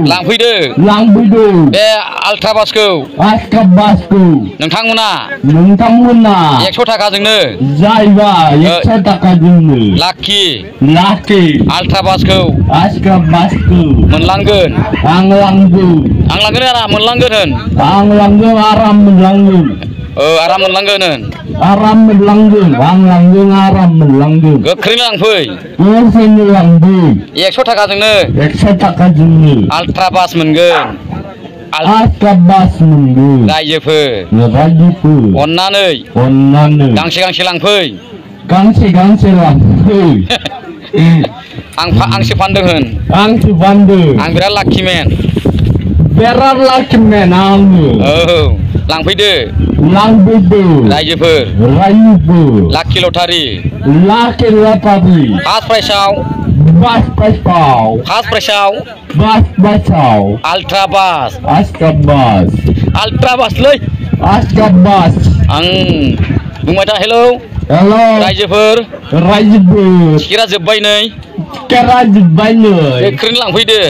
लांफैदो बे आल्ट्रा बासखौ नोंथांमोना 100 थाखाजोंनो जाहैबाय 100 थाखाजोंनो लाखि आल्ट्रा बासखौ मोनलांगोन आं लांगोन आराम मोनलांगोन आराम मोनलांगोन आराम मोनलांगोन आराम मोनलांगोन गोख्रैनो लांफै 100 थाखाजोंनो 100 थाखाजोंनो आल्ट्रा बास मोनगोन रायजोफोर अननानै गांसे लांफै आंसो फानदों होन आं बिराद लाखिमेन आङो लांफैदो रायजोफोर लाखि लटारि फार्स्ट प्राइसाव आल्ट्रा बास लै आं बुंबाय था हेलौ रायजोफोर टिकेटआ जोब्बाय नै गोख्रैनो लांफैदो